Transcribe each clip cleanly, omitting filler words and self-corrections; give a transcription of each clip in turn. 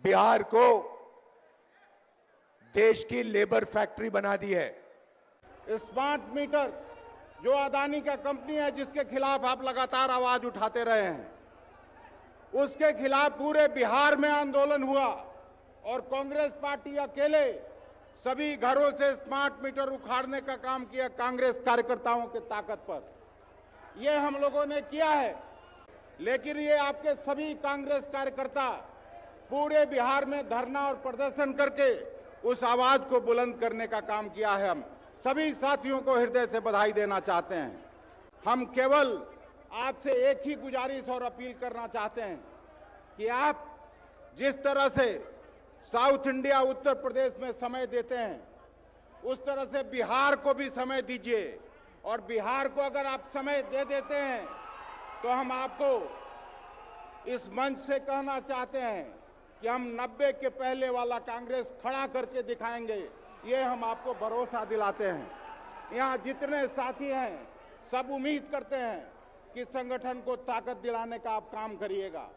बिहार को देश की लेबर फैक्ट्री बना दी है। स्मार्ट मीटर जो अदानी का कंपनी है, जिसके खिलाफ आप लगातार आवाज उठाते रहे हैं, उसके खिलाफ पूरे बिहार में आंदोलन हुआ और कांग्रेस पार्टी अकेले सभी घरों से स्मार्ट मीटर उखाड़ने का काम किया कांग्रेस कार्यकर्ताओं के ताकत पर। ये हम लोगों ने किया है, लेकिन ये आपके सभी कांग्रेस कार्यकर्ता पूरे बिहार में धरना और प्रदर्शन करके उस आवाज को बुलंद करने का काम किया है। हम सभी साथियों को हृदय से बधाई देना चाहते हैं। हम केवल आपसे एक ही गुजारिश और अपील करना चाहते हैं कि आप जिस तरह से साउथ इंडिया उत्तर प्रदेश में समय देते हैं, उस तरह से बिहार को भी समय दीजिए। और बिहार को अगर आप समय दे देते हैं तो हम आपको इस मंच से कहना चाहते हैं कि हम 90 के पहले वाला कांग्रेस खड़ा करके दिखाएंगे। ये हम आपको भरोसा दिलाते हैं। यहाँ जितने साथी हैं सब उम्मीद करते हैं कि संगठन को ताकत दिलाने का आप काम करिएगा।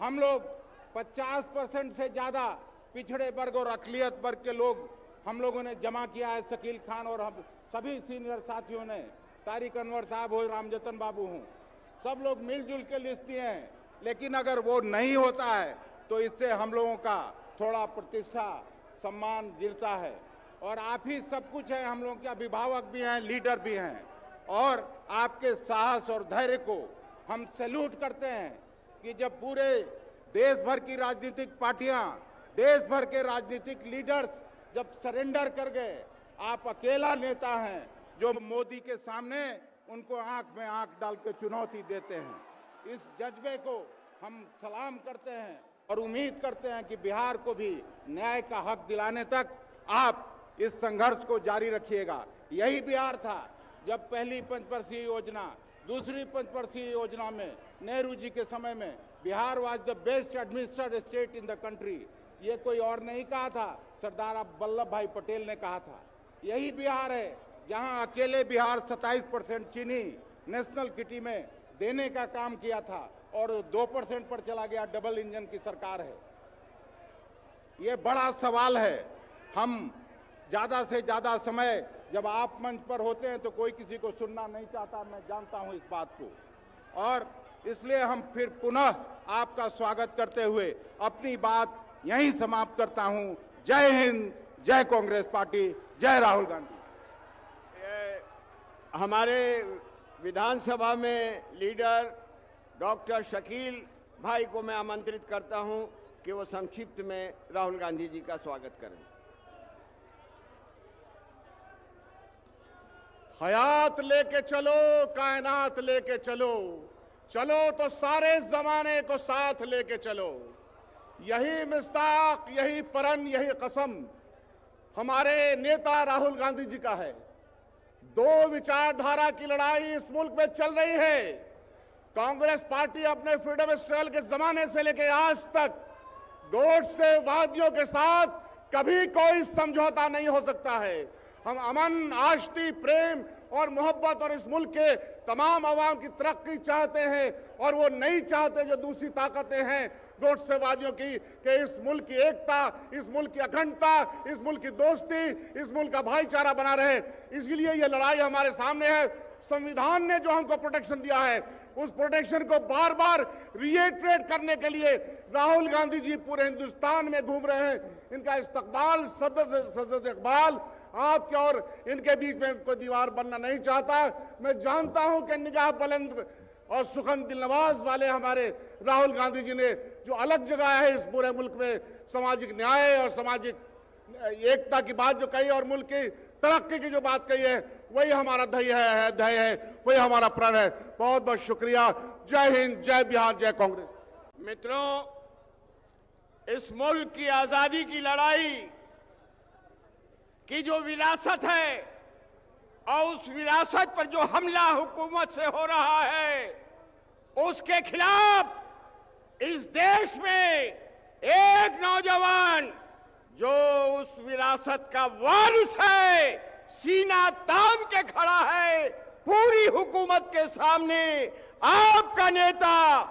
हम लोग 50% से ज्यादा पिछड़े वर्ग और अक़लियत वर्ग के लोग हम लोगों ने जमा किया है। शकील खान और हम सभी सीनियर साथियों ने, तारिक अनवर साहब हो, रामजतन बाबू हों, सब लोग मिलजुल के लिस्ट दिए हैं। लेकिन अगर वो नहीं होता है तो इससे हम लोगों का थोड़ा प्रतिष्ठा सम्मान गिरता है। और आप ही सब कुछ है, हम लोगों के अभिभावक भी हैं, लीडर भी हैं। और आपके साहस और धैर्य को हम सैल्यूट करते हैं कि जब पूरे देश भर की राजनीतिक पार्टियां, देश भर के राजनीतिक लीडर्स जब सरेंडर कर गए, आप अकेला नेता हैं जो मोदी के सामने उनको आंख में आंख डाल के चुनौती देते हैं। इस जज्बे को हम सलाम करते हैं और उम्मीद करते हैं कि बिहार को भी न्याय का हक दिलाने तक आप इस संघर्ष को जारी रखिएगा। यही बिहार था जब पहली पंचवर्षीय योजना, दूसरी पंचवर्षीय योजना में नेहरू जी के समय में Bihar was the best administrated state in the country. ये कोई और नहीं कहा था, सरदार वल्लभ भाई पटेल ने कहा था। यही बिहार है जहां अकेले बिहार 27% चीनी नेशनल किटी में देने का काम किया था और 2% पर चला गया। डबल इंजन की सरकार है। ये बड़ा सवाल है। हम ज्यादा से ज्यादा समय जब आप मंच पर होते हैं तो कोई किसी को सुनना नहीं चाहता, मैं जानता हूं इस बात को। और इसलिए हम फिर पुनः आपका स्वागत करते हुए अपनी बात यहीं समाप्त करता हूं। जय हिंद, जय कांग्रेस पार्टी, जय राहुल गांधी। हमारे विधानसभा में लीडर डॉक्टर शकील भाई को मैं आमंत्रित करता हूं कि वो संक्षिप्त में राहुल गांधी जी का स्वागत करें। हयात लेके चलो, कायनात लेके चलो, चलो तो सारे जमाने को साथ लेके चलो। यही मिस्ताक, यही परन, यही कसम हमारे नेता राहुल गांधी जी का है। दो विचारधारा की लड़ाई इस मुल्क में चल रही है। कांग्रेस पार्टी अपने फ्रीडम स्ट्रगल के जमाने से लेकर आज तक गोडसे वादियों के साथ कभी कोई समझौता नहीं हो सकता है। हम अमन, आष्टी, प्रेम और मोहब्बत और इस मुल्क के तमाम अवाम की तरक्की चाहते हैं और वो नहीं चाहते जो दूसरी ताकतें हैं गोडसेवादियों की, कि इस मुल्क की एकता, इस मुल्क की अखंडता, इस मुल्क की दोस्ती, इस मुल्क का भाईचारा बना रहे। इसलिए ये लड़ाई हमारे सामने है। संविधान ने जो हमको प्रोटेक्शन दिया है, उस प्रोटेक्शन को बार बार रिएट्रेट करने के लिए राहुल गांधी जी पूरे हिंदुस्तान में घूम रहे हैं। इनका इस्तकबाल, सदर इकबाल आपके और इनके बीच में कोई दीवार बनना नहीं चाहता। मैं जानता हूं कि निगाह बुलंद और सुखन दिलनवाज वाले हमारे राहुल गांधी जी ने जो अलग जगह है इस पूरे मुल्क में सामाजिक न्याय और सामाजिक एकता की बात जो कही और मुल्क की तरक्की की जो बात कही है, वही हमारा ध्येय है, वही हमारा प्रण है। बहुत बहुत शुक्रिया। जय हिंद, जय बिहार, जय कांग्रेस। मित्रों, इस मुल्क की आजादी की लड़ाई की जो विरासत है और उस विरासत पर जो हमला हुकूमत से हो रहा है, उसके खिलाफ इस देश में एक नौजवान जो उस विरासत का वारिस है, सीना तान के खड़ा है पूरी हुकूमत के सामने। आपका नेता,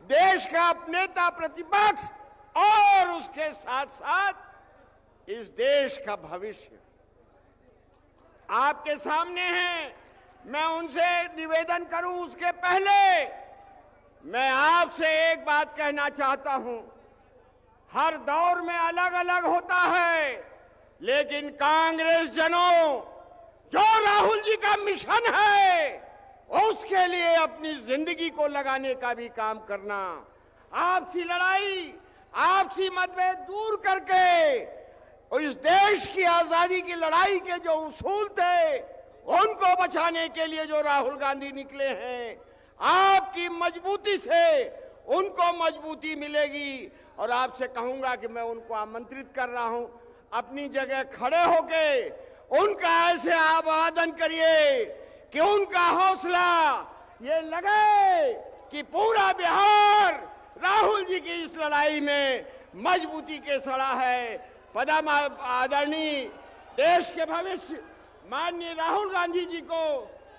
देश का नेता प्रतिपक्ष और उसके उसके साथ साथ इस देश का भविष्य आपके सामने है। मैं उनसे निवेदन करूं उसके पहले मैं आपसे एक बात कहना चाहता हूं। हर दौर में अलग अलग होता है, लेकिन कांग्रेस जनों, जो राहुल जी का मिशन है उसके लिए अपनी जिंदगी को लगाने का भी काम करना, आपसी लड़ाई, आपसी मतभेद दूर करके इस देश की आजादी की लड़ाई के जो उसूल थे उनको बचाने के लिए जो राहुल गांधी निकले हैं, आपकी मजबूती से उनको मजबूती मिलेगी। और आपसे कहूंगा कि मैं उनको आमंत्रित कर रहा हूं, अपनी जगह खड़े होके उनका ऐसे आवाहन करिए कि उनका हौसला ये लगे कि पूरा बिहार राहुल जी की इस लड़ाई में मजबूती के सड़ा है। पदम आदरणीय देश के भविष्य माननीय राहुल गांधी जी को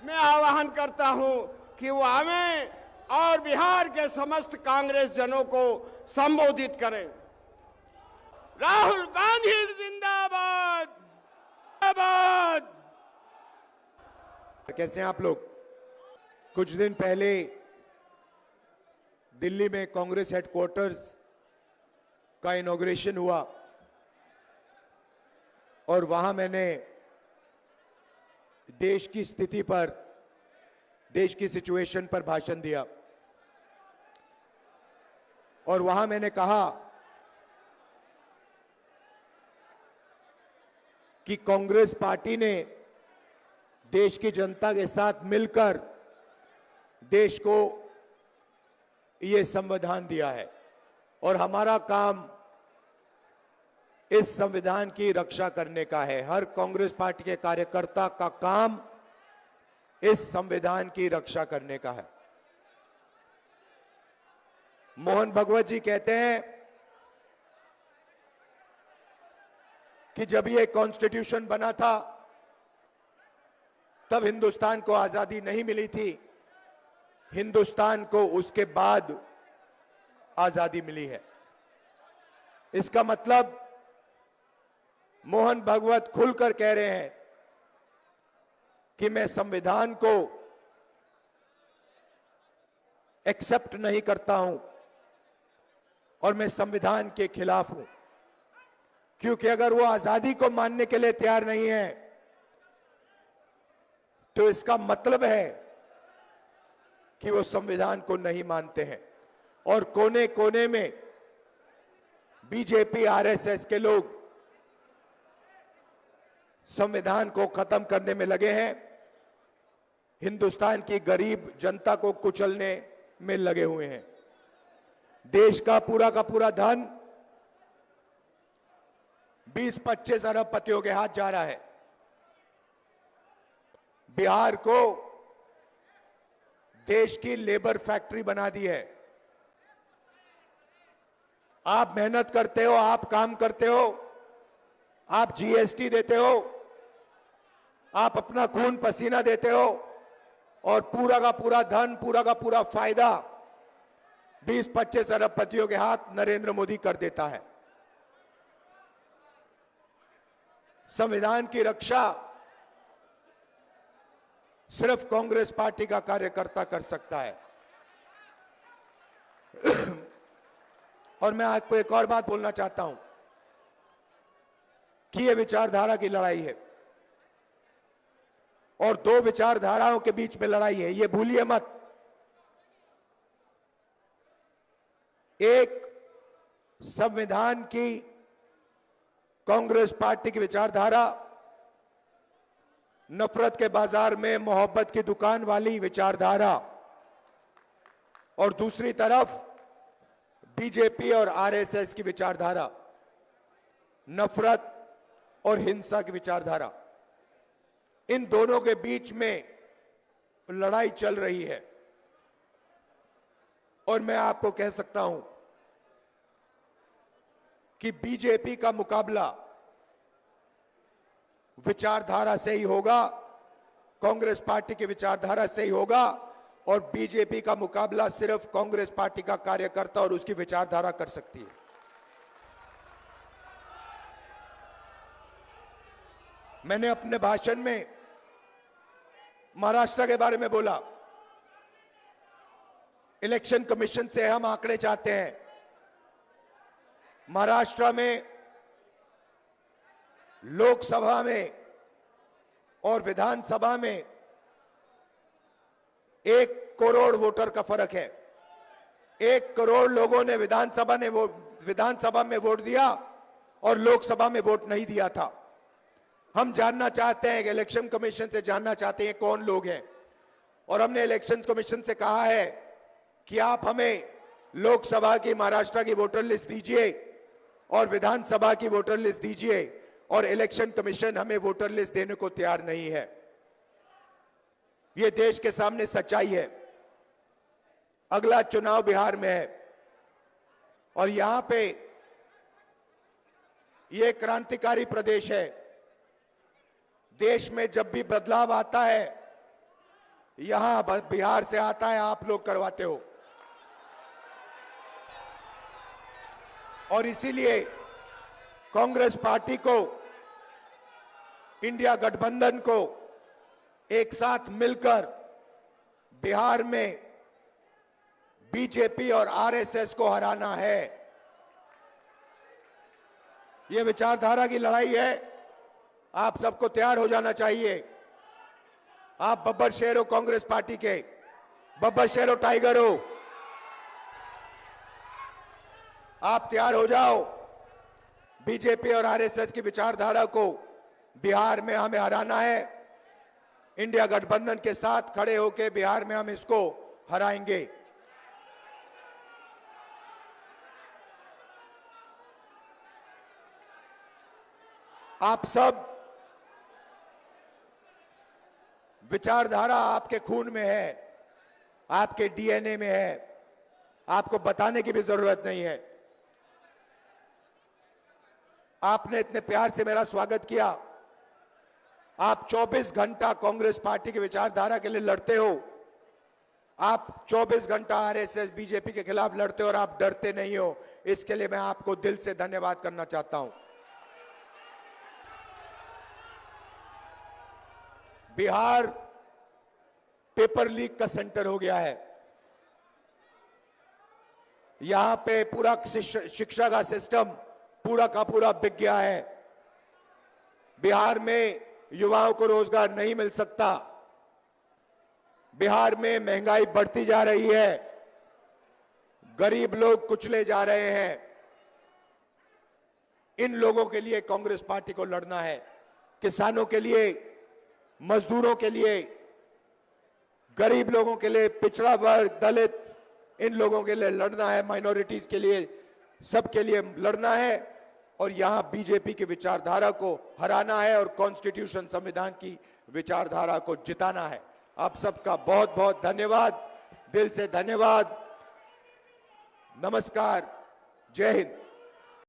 मैं आह्वान करता हूं कि वो हमें और बिहार के समस्त कांग्रेस जनों को संबोधित करें। राहुल गांधी जिंदाबाद, जिंदाबाद। कैसे हैं आप लोग? कुछ दिन पहले दिल्ली में कांग्रेस हेडक्वार्टर्स का इनॉग्रेशन हुआ और वहां मैंने देश की स्थिति पर, देश की सिचुएशन पर भाषण दिया और वहां मैंने कहा कि कांग्रेस पार्टी ने देश की जनता के साथ मिलकर देश को ये संविधान दिया है और हमारा काम इस संविधान की रक्षा करने का है। हर कांग्रेस पार्टी के कार्यकर्ता का काम इस संविधान की रक्षा करने का है। मोहन भगवत जी कहते हैं कि जब ये कॉन्स्टिट्यूशन बना था तब हिंदुस्तान को आजादी नहीं मिली थी, हिंदुस्तान को उसके बाद आजादी मिली है। इसका मतलब मोहन भगवत खुलकर कह रहे हैं कि मैं संविधान को एक्सेप्ट नहीं करता हूं और मैं संविधान के खिलाफ हूं, क्योंकि अगर वो आजादी को मानने के लिए तैयार नहीं है तो इसका मतलब है कि वो संविधान को नहीं मानते हैं। और कोने कोने में बीजेपी, आरएसएस के लोग संविधान को खत्म करने में लगे हैं, हिंदुस्तान की गरीब जनता को कुचलने में लगे हुए हैं। देश का पूरा धन 20-25 अरबपतियों के हाथ जा रहा है। बिहार को देश की लेबर फैक्ट्री बना दी है। आप मेहनत करते हो, आप काम करते हो, आप जीएसटी देते हो, आप अपना खून पसीना देते हो और पूरा का पूरा धन, पूरा का पूरा फायदा 20-25 अरबपतियों के हाथ नरेंद्र मोदी कर देता है। संविधान की रक्षा सिर्फ कांग्रेस पार्टी का कार्यकर्ता कर सकता है। और मैं आपको एक और बात बोलना चाहता हूं कि यह विचारधारा की लड़ाई है और दो विचारधाराओं के बीच में लड़ाई है, यह भूलिए मत। एक संविधान की कांग्रेस पार्टी की विचारधारा, नफरत के बाजार में मोहब्बत की दुकान वाली विचारधारा, और दूसरी तरफ बीजेपी और आरएसएस की विचारधारा, नफरत और हिंसा की विचारधारा। इन दोनों के बीच में लड़ाई चल रही है और मैं आपको कह सकता हूं कि बीजेपी का मुकाबला विचारधारा से ही होगा, कांग्रेस पार्टी की विचारधारा से ही होगा, और बीजेपी का मुकाबला सिर्फ कांग्रेस पार्टी का कार्यकर्ता और उसकी विचारधारा कर सकती है। मैंने अपने भाषण में महाराष्ट्र के बारे में बोला। इलेक्शन कमीशन से हम आंकड़े चाहते हैं। महाराष्ट्र में लोकसभा में और विधानसभा में 1 करोड़ वोटर का फर्क है। 1 करोड़ लोगों ने विधानसभा में वोट दिया और लोकसभा में वोट नहीं दिया था। हम जानना चाहते हैं कि इलेक्शन कमीशन से जानना चाहते हैं कौन लोग हैं, और हमने इलेक्शन कमीशन से कहा है कि आप हमें लोकसभा की महाराष्ट्र की वोटर लिस्ट दीजिए और विधानसभा की वोटर लिस्ट दीजिए, और इलेक्शन कमीशन हमें वोटर लिस्ट देने को तैयार नहीं है। यह देश के सामने सच्चाई है। अगला चुनाव बिहार में है और यहां पे यह क्रांतिकारी प्रदेश है। देश में जब भी बदलाव आता है यहां बिहार से आता है, आप लोग करवाते हो। और इसीलिए कांग्रेस पार्टी को, इंडिया गठबंधन को एक साथ मिलकर बिहार में बीजेपी और आरएसएस को हराना है। यह विचारधारा की लड़ाई है। आप सबको तैयार हो जाना चाहिए। आप बब्बर शेर हो कांग्रेस पार्टी के, बब्बर शेर हो, टाइगर हो। आप तैयार हो जाओ। बीजेपी और आरएसएस की विचारधारा को बिहार में हमें हराना है। इंडिया गठबंधन के साथ खड़े होकर बिहार में हम इसको हराएंगे। आप सब, विचारधारा आपके खून में है, आपके डीएनए में है। आपको बताने की भी जरूरत नहीं है। आपने इतने प्यार से मेरा स्वागत किया। आप 24 घंटा कांग्रेस पार्टी की विचारधारा के लिए लड़ते हो। आप 24 घंटा आरएसएस बीजेपी के खिलाफ लड़ते हो और आप डरते नहीं हो। इसके लिए मैं आपको दिल से धन्यवाद करना चाहता हूं। बिहार पेपर लीक का सेंटर हो गया है। यहां पे पूरा शिक्षा का सिस्टम पूरा का पूरा बिक गया है। बिहार में युवाओं को रोजगार नहीं मिल सकता। बिहार में महंगाई बढ़ती जा रही है। गरीब लोग कुचले जा रहे हैं। इन लोगों के लिए कांग्रेस पार्टी को लड़ना है। किसानों के लिए, मजदूरों के लिए, गरीब लोगों के लिए, पिछड़ा वर्ग, दलित, इन लोगों के लिए लड़ना है। माइनॉरिटीज के लिए, सबके लिए लड़ना है। और यहां बीजेपी की विचारधारा को हराना है और कॉन्स्टिट्यूशन, संविधान की विचारधारा को जिताना है। आप सबका बहुत बहुत धन्यवाद, दिल से धन्यवाद। नमस्कार, जय हिंद।